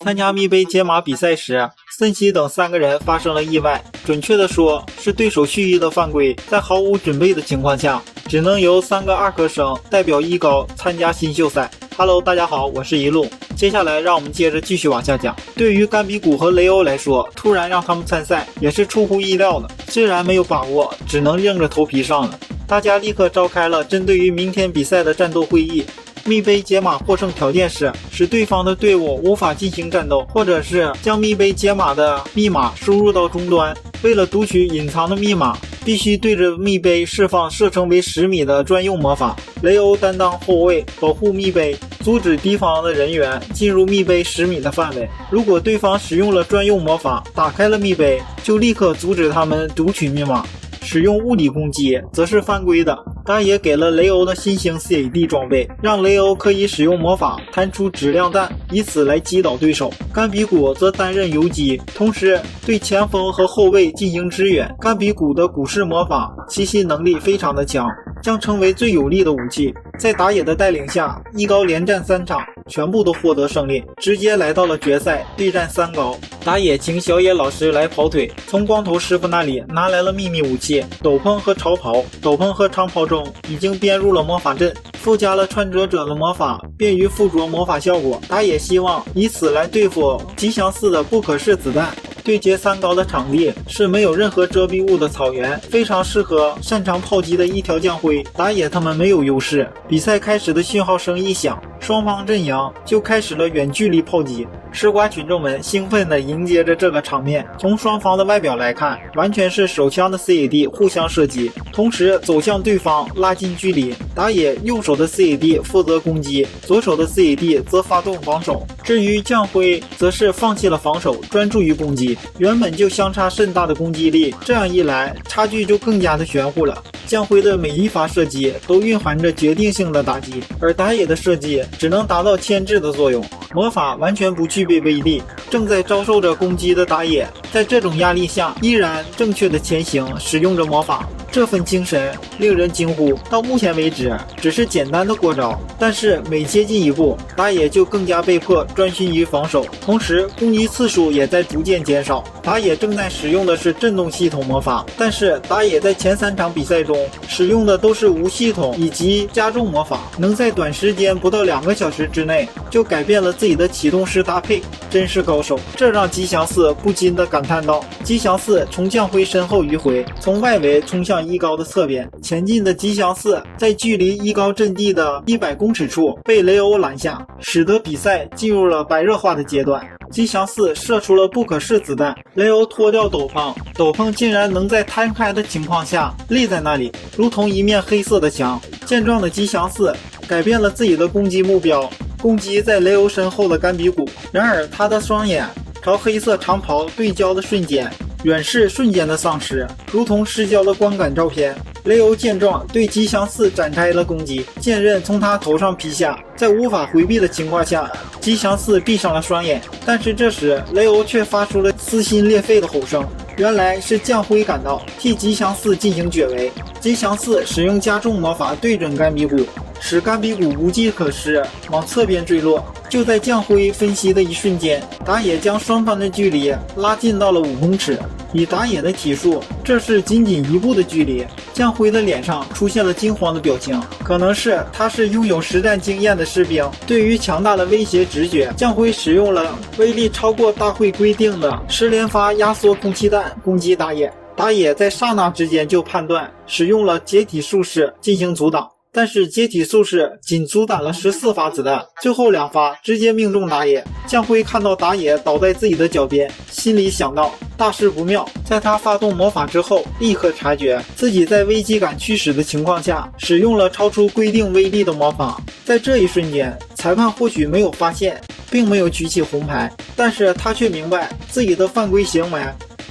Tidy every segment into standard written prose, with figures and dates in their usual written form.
参加密杯解码比赛时，森西等3个人发生了意外，准确的说是对手蓄意的犯规，在毫无准备的情况下，只能由3个2科生代表一高参加新秀赛。Hello， 大家好，我是一路。接下来让我们接着继续往下讲。对于甘比古和雷欧来说，突然让他们参赛也是出乎意料的，虽然没有把握，只能硬着头皮上了。大家立刻召开了针对于明天比赛的战斗会议。密杯解码获胜条件是使对方的队伍无法进行战斗，或者是将密杯解码的密码输入到终端。为了读取隐藏的密码，必须对着密杯释放射程为10米的专用魔法。雷欧担当后卫，保护密杯，阻止敌方的人员进入密杯10米的范围。如果对方使用了专用魔法打开了密杯，就立刻阻止他们读取密码。使用物理攻击则是犯规的。打野给了雷欧的新型 CAD 装备，让雷欧可以使用魔法弹出质量弹，以此来击倒对手。甘比古则担任游击，同时对前锋和后卫进行支援。甘比古的古式魔法吸吸能力非常的强，将成为最有力的武器。在打野的带领下，一高连战3场，全部都获得胜利，直接来到了决赛，对战3高。打野请小野老师来跑腿，从光头师傅那里拿来了秘密武器斗篷和长袍。斗篷和长袍中已经编入了魔法阵，附加了穿着者的魔法，便于附着魔法效果。打野希望以此来对付吉祥寺的不可视子弹。对决3高的场地是没有任何遮蔽物的草原，非常适合擅长炮击的一条将辉。打野他们没有优势。比赛开始的讯号声一响，双方阵营就开始了远距离炮击。吃瓜群众们兴奋地迎接着这个场面。从双方的外表来看，完全是手枪的 CAD 互相射击，同时走向对方拉近距离。打野右手的 CAD 负责攻击，左手的 CAD 则发动防守。至于将辉则是放弃了防守，专注于攻击。原本就相差甚大的攻击力，这样一来差距就更加的玄乎了。将辉的每一发射击都蕴含着决定性的打击，而打野的射击只能达到牵制的作用，魔法完全不具备威力。正在遭受着攻击的打野在这种压力下依然正确的前行，使用着魔法，这份精神令人惊呼。到目前为止只是简单的过招，但是每接近一步，打野就更加被迫专心于防守，同时攻击次数也在逐渐减少。打野正在使用的是震动系统魔法，但是打野在前3场比赛中使用的都是无系统以及加重魔法，能在短时间不到2个小时之内就改变了自己的启动式搭配，真是高手。这让吉祥寺不禁地感叹道。吉祥寺从将辉身后迂回，从外围冲向一高的侧边。前进的吉祥寺在距离一高阵地的100公尺处被雷欧拦下，使得比赛进入了白热化的阶段。吉祥寺射出了不可视子弹，雷欧脱掉斗篷，斗篷竟然能在摊开的情况下立在那里，如同一面黑色的墙。健壮的吉祥寺改变了自己的攻击目标，攻击在雷欧身后的甘比古。然而他的双眼朝黑色长袍对焦的瞬间，远视瞬间的丧失，如同失焦的光感照片。雷欧见状，对吉祥寺展开了攻击，剑刃从他头上劈下，在无法回避的情况下，吉祥寺闭上了双眼。但是这时雷欧却发出了撕心裂肺的吼声，原来是将辉赶到，替吉祥寺进行绝围。吉祥寺使用加重魔法对准甘比古，使甘比古无计可施，往侧边坠落。就在将辉分析的一瞬间，打野将双方的距离拉近到了5公尺。以打野的体术，这是仅仅1步的距离。将辉的脸上出现了惊慌的表情，可能是他是拥有实战经验的士兵，对于强大的威胁直觉。将辉使用了威力超过大会规定的10连发压缩空气弹攻击打野。打野在刹那之间就判断，使用了解体术士进行阻挡。但是解体术士仅阻挡了14发子弹，最后2发直接命中打野。将辉看到打野倒在自己的脚边，心里想到大事不妙。在他发动魔法之后，立刻察觉自己在危机感驱使的情况下使用了超出规定威力的魔法。在这一瞬间，裁判或许没有发现，并没有举起红牌，但是他却明白自己的犯规行为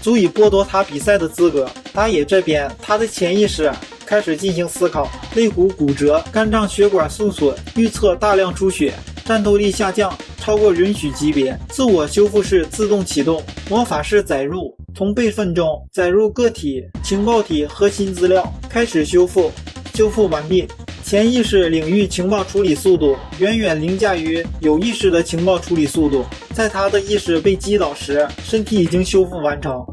足以剥夺他比赛的资格。打野这边，他的潜意识开始进行思考，肋骨骨折，肝脏血管受损，预测大量出血，战斗力下降超过允许级别，自我修复式自动启动，魔法师载入，从备份中载入个体情报体核心资料，开始修复，修复完毕。潜意识领域情报处理速度远远凌驾于有意识的情报处理速度。在他的意识被击倒时，身体已经修复完成。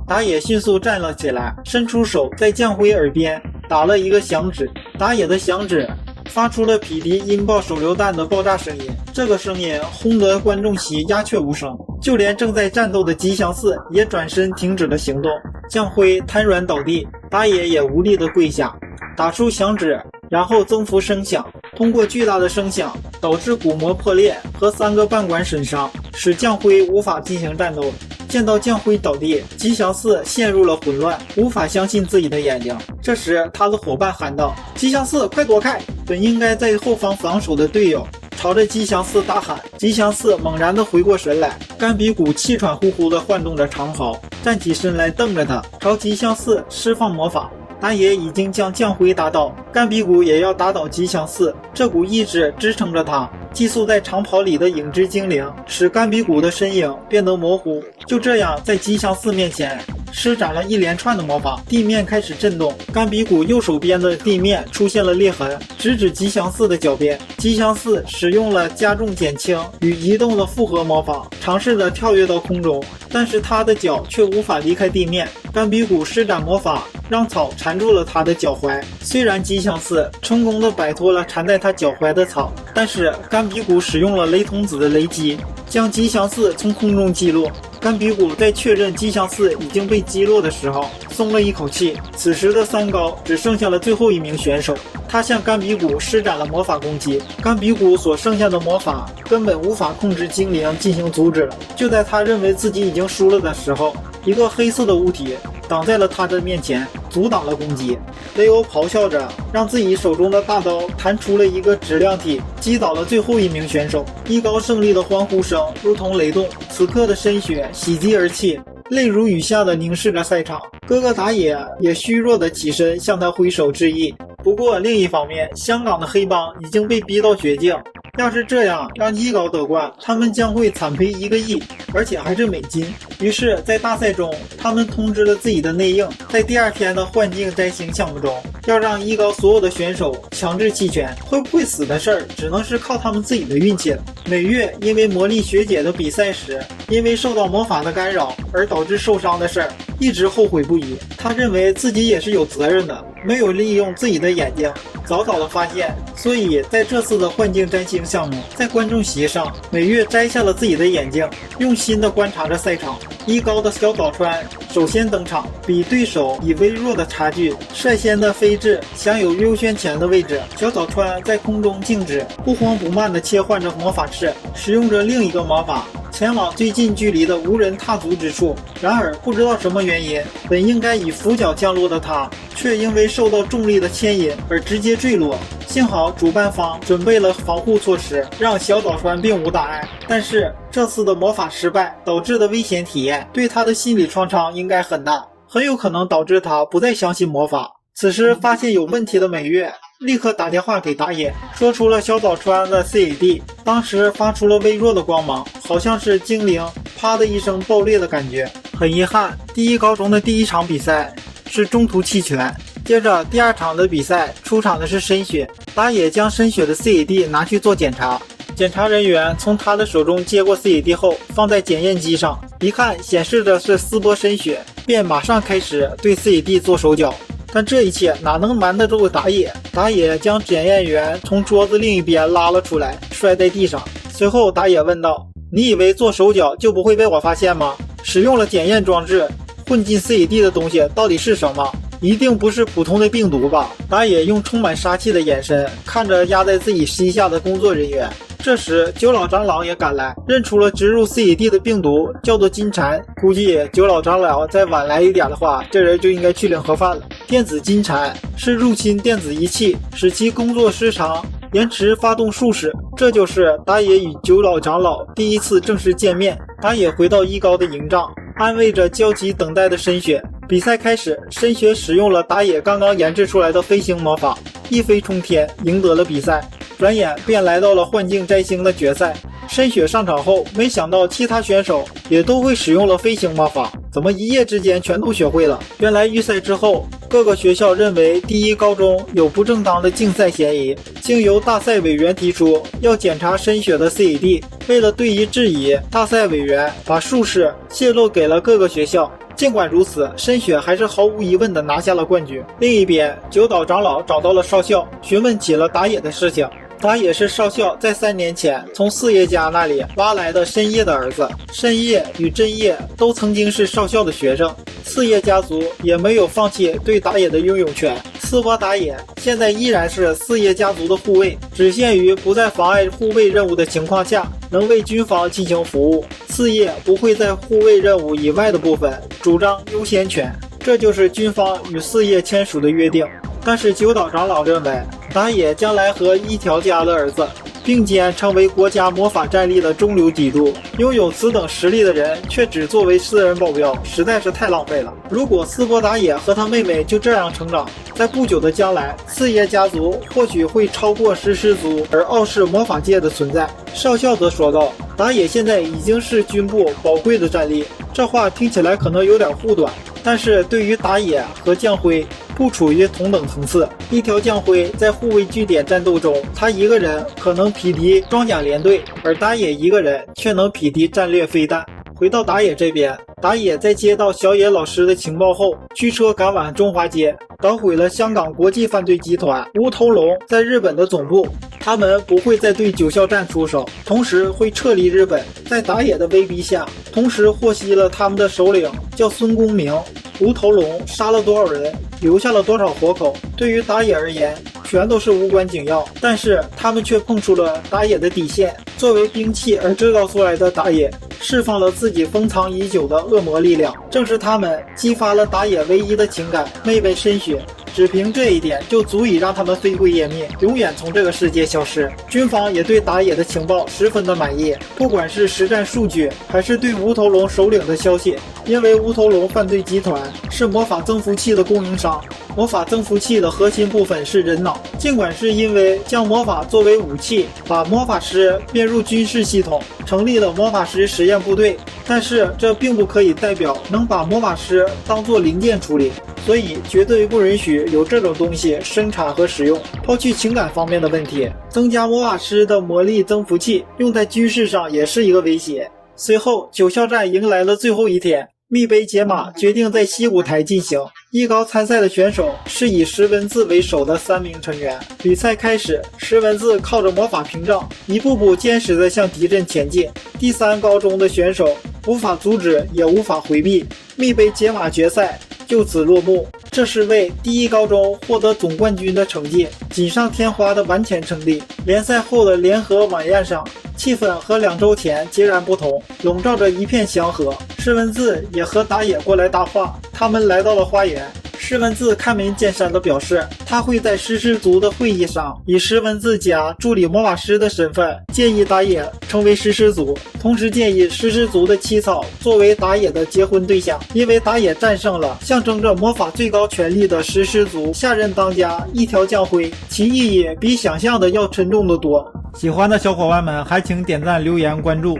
打野迅速站了起来，伸出手在将辉耳边打了一个响指。打野的响指发出了匹敌音爆手榴弹的爆炸声音，这个声音轰得观众席鸦雀无声，就连正在战斗的吉祥寺也转身停止了行动。将辉瘫软倒地，打野也无力地跪下，打出响指，然后增幅声响，通过巨大的声响导致鼓膜破裂和3个半管损伤，使将辉无法进行战斗。见到将辉倒地，吉祥寺陷入了混乱，无法相信自己的眼睛。这时他的伙伴喊道：吉祥寺快躲开！本应该在后方防守的队友朝着吉祥寺大喊。吉祥寺猛然地回过神来，甘比古气喘呼呼地晃动着长袍，站起身来瞪着他，朝吉祥寺释放魔法。打野已经将将辉打倒，甘比古也要打倒吉祥寺，这股意志支撑着他。寄宿在长袍里的影之精灵使甘比古的身影变得模糊，就这样在吉祥寺面前施展了一连串的魔法，地面开始震动。甘比古右手边的地面出现了裂痕，直指吉祥寺的脚边。吉祥寺使用了加重减轻与移动的复合魔法，尝试着跳跃到空中，但是他的脚却无法离开地面。甘比古施展魔法让草缠住了他的脚踝，虽然吉祥寺成功的摆脱了缠在他脚踝的草，但是甘比古使用了雷童子的雷击，将吉祥寺从空中击落。甘比古在确认吉祥寺已经被击落的时候松了一口气，此时的三高只剩下了最后一名选手，他向甘比古施展了魔法攻击。甘比古所剩下的魔法根本无法控制精灵进行阻止了。就在他认为自己已经输了的时候，一个黑色的物体挡在了他的面前，阻挡了攻击。雷欧咆哮着让自己手中的大刀弹出了一个质量体，击倒了最后一名选手。一高胜利的欢呼声如同雷动，此刻的深雪喜极而泣，泪如雨下的凝视着赛场。哥哥打野也虚弱的起身向他挥手致意。不过另一方面，香港的黑帮已经被逼到绝境，要是这样让一高得冠，他们将会惨赔1个亿，而且还是美金。于是在大赛中，他们通知了自己的内应，在第2天的幻境摘星项目中，要让一高所有的选手强制弃权。会不会死的事儿只能是靠他们自己的运气了。美月因为魔力学姐的比赛时因为受到魔法的干扰而导致受伤的事儿一直后悔不已，他认为自己也是有责任的，没有利用自己的眼睛早早的发现。所以在这次的幻境摘星项目，在观众席上，美月摘下了自己的眼镜，用心的观察着赛场。一高的小早川首先登场，比对手以微弱的差距率先的飞至享有优先权的位置。小早川在空中静止，不慌不慢地切换着魔法式，使用着另一个魔法前往最近距离的无人踏足之处。然而不知道什么原因，本应该以俯角降落的他却因为受到重力的牵引而直接坠落。幸好主办方准备了防护措施，让小早川并无大碍。但是这次的魔法失败导致的危险体验对他的心理创伤应该很大，很有可能导致他不再相信魔法。此时发现有问题的美月立刻打电话给打野，说出了小早川的 CAD， 当时发出了微弱的光芒，好像是精灵啪的一声爆裂的感觉。很遗憾，第一高中的第1场比赛是中途弃权。接着第2场的比赛出场的是深雪，打野将深雪的 CAD 拿去做检查，检查人员从他的手中接过 CAD 后放在检验机上，一看显示的是斯波深雪，便马上开始对 CAD 做手脚。但这一切哪能瞒得住打野？打野将检验员从桌子另一边拉了出来，摔在地上。随后打野问道：你以为做手脚就不会被我发现吗？使用了检验装置混进 CAD 的东西到底是什么？一定不是普通的病毒吧？打野用充满杀气的眼神看着压在自己膝下的工作人员。这时九老长老也赶来，认出了植入 CAD 的病毒叫做金蝉，估计九老长老再晚来一点的话，这人就应该去领盒饭了。电子金蝉是入侵电子仪器，使其工作时长延迟发动术士。这就是打野与九老长老第一次正式见面。打野回到一高的营帐，安慰着焦急等待的深雪。比赛开始，深雪使用了打野刚刚研制出来的飞行魔法，一飞冲天，赢得了比赛。转眼便来到了幻境摘星的决赛。深雪上场后，没想到其他选手也都会使用了飞行魔法，怎么一夜之间全都学会了？原来预赛之后，各个学校认为第一高中有不正当的竞赛嫌疑，经由大赛委员提出要检查申选的 CAD。为了对疑质疑，大赛委员把数式泄露给了各个学校。尽管如此，申选还是毫无疑问地拿下了冠军。另一边，九岛长老找到了少校，询问起了打野的事情。打野是少校在3年前从四叶家那里挖来的深夜的儿子，深夜与真夜都曾经是少校的学生。四叶家族也没有放弃对打野的拥有权，斯波打野现在依然是四叶家族的护卫，只限于不在妨碍护卫任务的情况下能为军方进行服务。四叶不会在护卫任务以外的部分主张优先权，这就是军方与四叶签署的约定。但是九岛长老认为，打野将来和一条家的儿子并肩成为国家魔法战力的中流砥柱，拥有此等实力的人却只作为私人保镖，实在是太浪费了。如果斯波打野和他妹妹就这样成长，在不久的将来，四叶家族或许会超过石狮族而傲视魔法界的存在。少校则说道，打野现在已经是军部宝贵的战力。这话听起来可能有点护短，但是对于打野和将辉不处于同等层次。一条将辉在护卫据点战斗中，他一个人可能匹敌装甲连队，而打野一个人却能匹敌战略飞弹。回到打野这边，打野在接到小野老师的情报后，驱车赶往中华街，捣毁了香港国际犯罪集团无头龙在日本的总部。他们不会再对九校站出手，同时会撤离日本。在打野的威逼下，同时获悉了他们的首领叫孙公明，无头龙杀了多少人，留下了多少活口，对于打野而言全都是无关紧要。但是他们却碰触了打野的底线，作为兵器而制造出来的打野释放了自己封藏已久的恶魔力量，正是他们激发了打野唯一的情感妹妹深雪。只凭这一点就足以让他们飞灰烟灭，永远从这个世界消失。军方也对打野的情报十分的满意，不管是实战数据还是对无头龙首领的消息，因为无头龙犯罪集团是魔法增幅器的供应商，魔法增幅器的核心部分是人脑。尽管是因为将魔法作为武器，把魔法师编入军事系统，成立了魔法师实验部队，但是这并不可以代表能把魔法师当作零件处理，所以绝对不允许有这种东西生产和使用。抛去情感方面的问题，增加魔法师的魔力增幅器用在军事上也是一个威胁。随后九校战迎来了最后一天，密杯解码决定在西舞台进行。艺高参赛的选手是以石文字为首的3名成员。比赛开始，石文字靠着魔法屏障一步步坚实地向敌阵前进。第3高中的选手无法阻止也无法回避，密杯解码决赛就此落幕。这是为第一高中获得总冠军的成绩锦上添花的完全胜利。联赛后的联合晚宴上，气氛和2周前截然不同，笼罩着一片祥和。石文字也和打野过来搭话，他们来到了花园。石文字开门见山地表示，他会在石狮族的会议上以石文字家助理魔法师的身份建议打野成为石狮族，同时建议石狮族的七草作为打野的结婚对象。因为打野战胜了象征着魔法最高权力的石狮族下任当家一条将辉，其意义比想象的要沉重得多。喜欢的小伙伴们还请点赞、留言、关注。